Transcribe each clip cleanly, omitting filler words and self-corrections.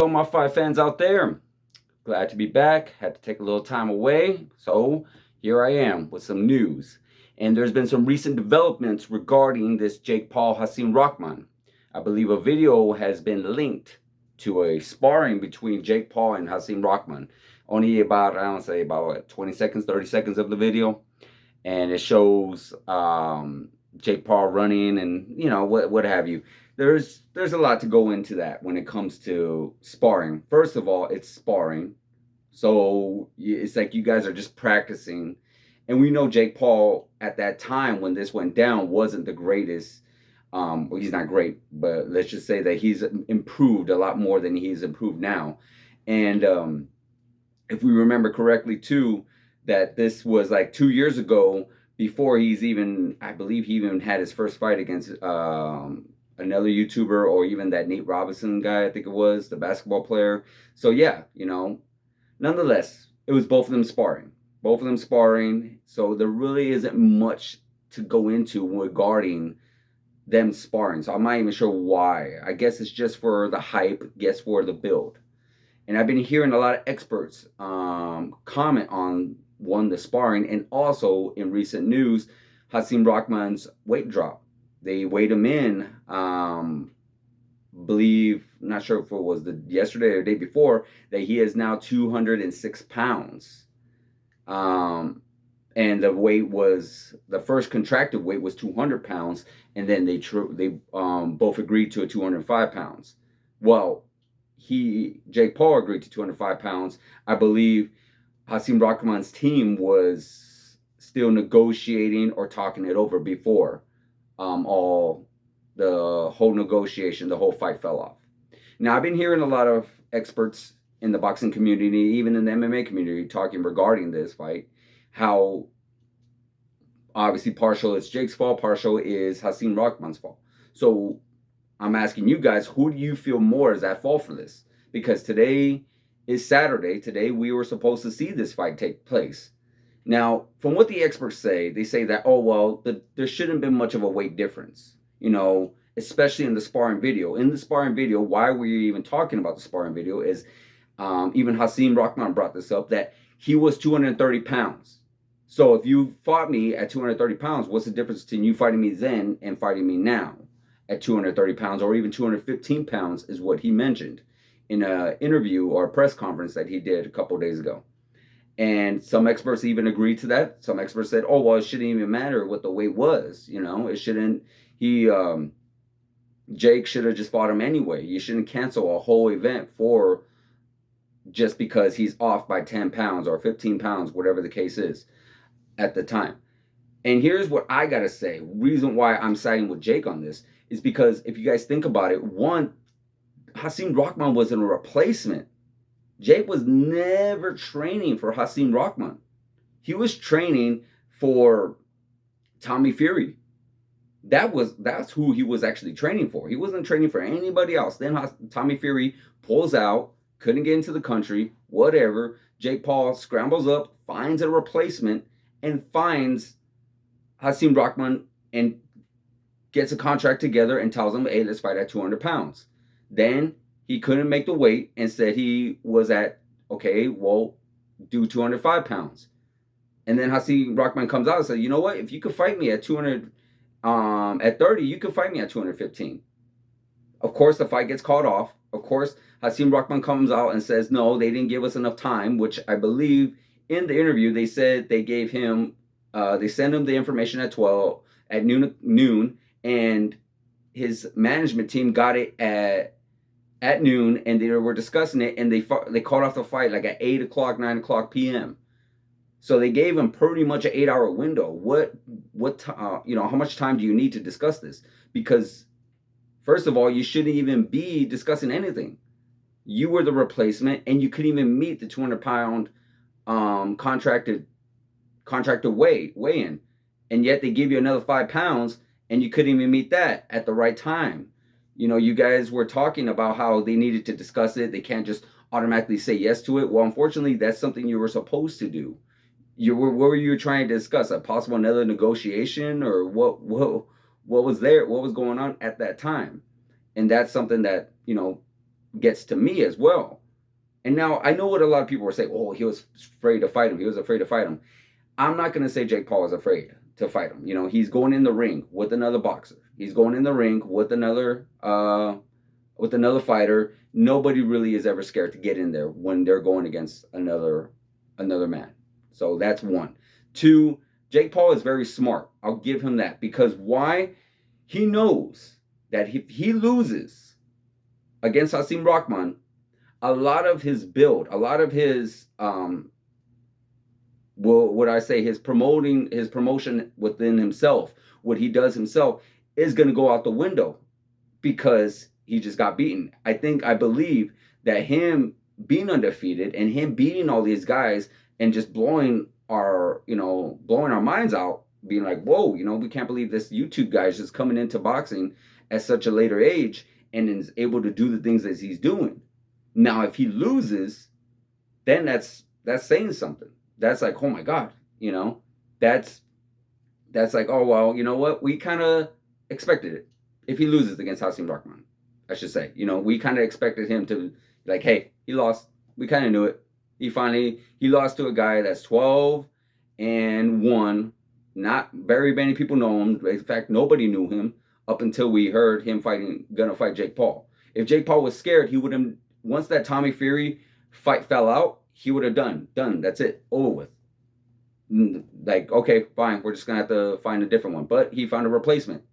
all my fight fans out there. Glad to be back. Had to take a little time away. So here I am with some news. And there's been some recent developments regarding this Jake Paul Hasim Rahman. I believe a video has been linked to a sparring between Jake Paul and Hasim Rahman. Only about, I don't say about what, 20 seconds, 30 seconds of the video. And it shows Jake Paul running and, you know, what have you. There's a lot to go into that when it comes to sparring. First of all, it's sparring. So it's like you guys are just practicing. And we know Jake Paul at that time when this went down wasn't the greatest. Well, he's not great, but let's just say that he's improved a lot more than he's improved now. And if we remember correctly, too, that this was like 2 years ago before he's even, I believe he even had his first fight against another YouTuber or even that Nate Robinson guy, I think it was, the basketball player. So yeah, you know, nonetheless, it was both of them sparring. Both of them sparring. So there really isn't much to go into regarding them sparring. So I'm not even sure why. I guess it's just for the hype, guess for the build. And I've been hearing a lot of experts comment on the sparring, and also in recent news, Hasim Rahman's weight drop. They weighed him in, believe, not sure if it was yesterday or the day before, that he is now 206 pounds. And the weight was, the first contracted weight was 200 pounds, and then they both agreed to a 205 pounds. Well, Jake Paul agreed to 205 pounds. I believe Hasim Rahman's team was still negotiating or talking it over before all the whole negotiation, the whole fight fell off. Now, I've been hearing a lot of experts in the boxing community, even in the MMA community, talking regarding this fight, how obviously partial is Jake's fault, partial is Hasim Rahman's fault. So I'm asking you guys, who do you feel more is at fault for this? Because today is Saturday. Today we were supposed to see this fight take place. Now, from what the experts say, they say that, oh, well, there shouldn't be much of a weight difference, you know, especially in the sparring video. In the sparring video, why we're even talking about the sparring video is even Hasim Rahman brought this up, that he was 230 pounds. So if you fought me at 230 pounds, what's the difference between you fighting me then and fighting me now at 230 pounds, or even 215 pounds is what he mentioned in an interview or a press conference that he did a couple of days ago. And some experts even agreed to that. Some experts said, oh, well, it shouldn't even matter what the weight was. You know, it shouldn't, Jake should have just fought him anyway. You shouldn't cancel a whole event for just because he's off by 10 pounds or 15 pounds, whatever the case is at the time. And here's what I got to say. Reason why I'm siding with Jake on this is because if you guys think about it, one, Hasim Rahman wasn't a replacement. Jake was never training for Hasim Rahman. He was training for Tommy Fury. That's who he was actually training for. He wasn't training for anybody else. Then Tommy Fury pulls out, couldn't get into the country, whatever. Jake Paul scrambles up, finds a replacement, and finds Hasim Rahman and gets a contract together and tells him, hey, let's fight at 200 pounds. Then he couldn't make the weight and said he was at, okay, well, do 205 pounds. And then Hasim Rahman comes out and says, you know what? If you could fight me at 200, at 30, you could fight me at 215. Of course, the fight gets called off. Of course, Hasim Rahman comes out and says, no, they didn't give us enough time, which I believe in the interview, they said they gave him, they sent him the information at noon, and his management team got it at noon, and they were discussing it, and they called off the fight like at 8 o'clock, 9 o'clock p.m. So they gave him pretty much an 8-hour window. How much time do you need to discuss this? Because first of all, you shouldn't even be discussing anything. You were the replacement, and you couldn't even meet the 200-pound contracted weigh-in, and yet they give you another 5 pounds, and you couldn't even meet that at the right time. You know, you guys were talking about how they needed to discuss it. They can't just automatically say yes to it. Well, unfortunately, that's something you were supposed to do. What were you trying to discuss? A possible another negotiation, or what was there? What was going on at that time? And that's something that, you know, gets to me as well. And now I know what a lot of people were saying. Oh, he was afraid to fight him. He was afraid to fight him. I'm not going to say Jake Paul was afraid to fight him. You know, he's going in the ring with another boxer. He's going in the ring with another fighter. Nobody really is ever scared to get in there when they're going against another man. So that's one. Two, Jake Paul is very smart. I'll give him that, because why? He knows that if he loses against Hasim Rahman, a lot of his build, a lot of his his promotion within himself, what he does himself, is going to go out the window because he just got beaten. I believe that him being undefeated and him beating all these guys and just blowing our minds out, being like, whoa, we can't believe this YouTube guy is just coming into boxing at such a later age and is able to do the things that he's doing. Now, if he loses, then that's saying something. That's like, oh my God, that's like, oh, well, you know what? We kind of expected it. If he loses against Hasim Rahman, I should say, we kind of expected him to, like, hey, he lost. We kind of knew it. He lost to a guy that's 12-1. Not very many people know him. In fact, nobody knew him up until we heard him gonna fight Jake Paul. If Jake Paul was scared, he would have, once that Tommy Fury fight fell out, he would have done. That's it. Over with. Like, okay, fine. We're just going to have to find a different one. But he found a replacement.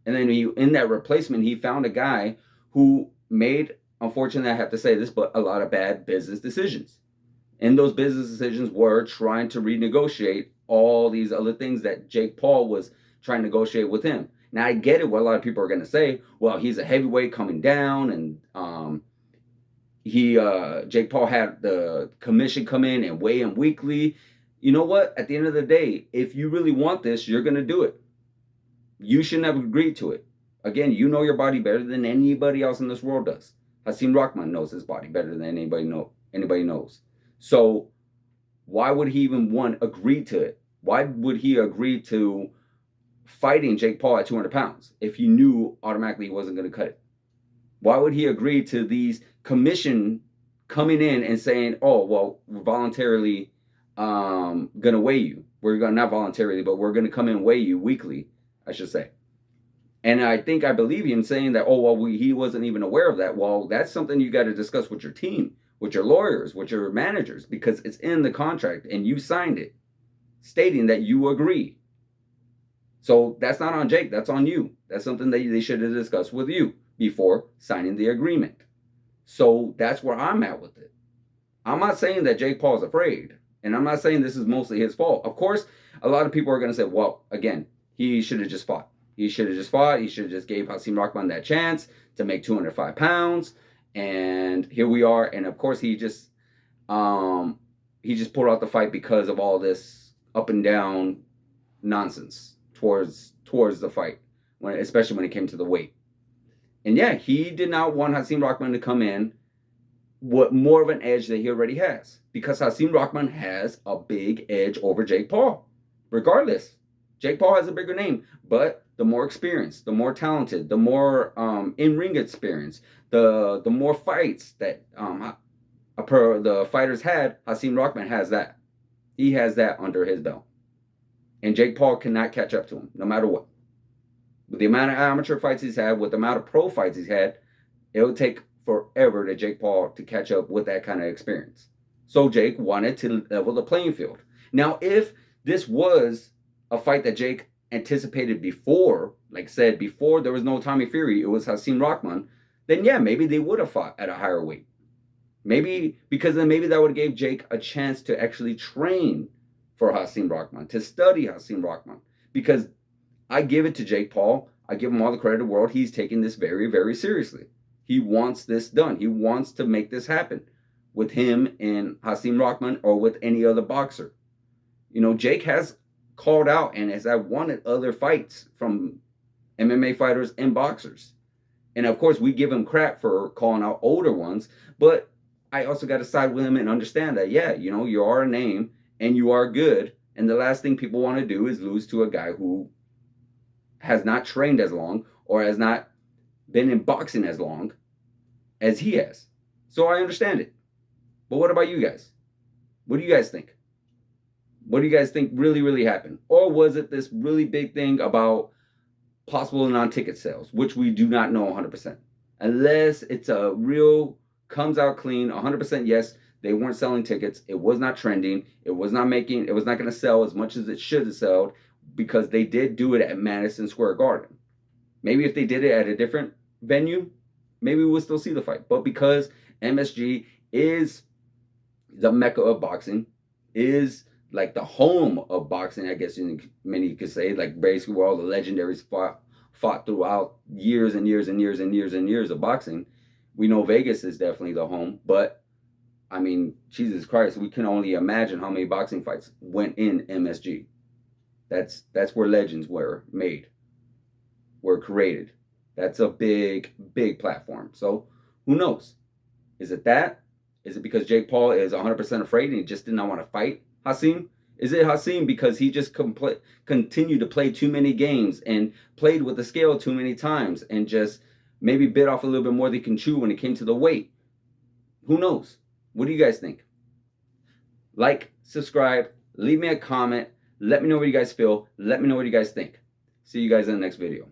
And then in that replacement, he found a guy who made, unfortunately, I have to say this, but a lot of bad business decisions. And those business decisions were trying to renegotiate all these other things that Jake Paul was trying to negotiate with him. Now, I get it, what a lot of people are going to say. Well, he's a heavyweight coming down, and Jake Paul had the commission come in and weigh him weekly. You know what? At the end of the day, if you really want this, you're going to do it. You shouldn't have agreed to it. Again, you know your body better than anybody else in this world does. Hasim Rahman knows his body better than anybody knows. So why would he even agree to it? Why would he agree to fighting Jake Paul at 200 pounds if he knew automatically he wasn't going to cut it? Why would he agree to these commission coming in and saying, oh, well, we're voluntarily going to weigh you. We're going to, not voluntarily, but we're going to come in and weigh you weekly, I should say. And I believe him saying that, oh, well, he wasn't even aware of that. Well, that's something you got to discuss with your team, with your lawyers, with your managers, because it's in the contract and you signed it stating that you agree. So that's not on Jake. That's on you. That's something that they should have discussed with you before signing the agreement. So that's where I'm at with it. I'm not saying that Jake Paul is afraid, and I'm not saying this is mostly his fault. Of course, a lot of people are going to say, well, again, he should have just fought. He should have just gave Hasim Rahman that chance to make 205 pounds. And here we are. And of course, he just pulled out the fight because of all this up and down nonsense towards the fight, especially when it came to the weight. And yeah, he did not want Hasim Rahman to come in with more of an edge that he already has, because Hasim Rahman has a big edge over Jake Paul. Regardless, Jake Paul has a bigger name, but the more experienced, the more talented, the more in-ring experience, the more fights that the fighters had, Hasim Rahman has that. He has that under his belt. And Jake Paul cannot catch up to him, no matter what. With the amount of amateur fights he's had, with the amount of pro fights he's had, it would take forever to Jake Paul to catch up with that kind of experience. So Jake wanted to level the playing field. Now, if this was a fight that Jake anticipated before, like I said, before there was no Tommy Fury, it was Hasim Rahman, then yeah, maybe they would have fought at a higher weight. Maybe, because then maybe that would have gave Jake a chance to actually train for Hasim Rahman, to study Hasim Rahman. Because I give it to Jake Paul, I give him all the credit in the world, he's taking this very, very seriously. He wants this done. He wants to make this happen with him and Hasim Rahman or with any other boxer. Jake has called out and has wanted other fights from MMA fighters and boxers. And of course, we give him crap for calling out older ones, but I also got to side with him and understand that, yeah, you are a name and you are good. And the last thing people want to do is lose to a guy who has not trained as long or has not been in boxing as long. as he has. So I understand it. But what about you guys? What do you guys think? What do you guys think really, really happened? Or was it this really big thing about possible non-ticket sales, which we do not know 100%? Unless it's a real, comes out clean, 100% yes, they weren't selling tickets. It was not trending. It was not going to sell as much as it should have sold because they did do it at Madison Square Garden. Maybe if they did it at a different venue, maybe we'll still see the fight. But because MSG is the mecca of boxing, is like the home of boxing, I guess many could say, like basically where all the legendaries fought throughout years and years and years and years and years of boxing. We know Vegas is definitely the home, but I mean, Jesus Christ, we can only imagine how many boxing fights went in MSG. That's where legends were made, were created. That's a big, big platform. So who knows? Is it that? Is it because Jake Paul is 100% afraid and he just did not want to fight Hassim? Is it Hassim because he just continued to play too many games and played with the scale too many times and just maybe bit off a little bit more than he can chew when it came to the weight? Who knows? What do you guys think? Like, subscribe, leave me a comment. Let me know what you guys feel. Let me know what you guys think. See you guys in the next video.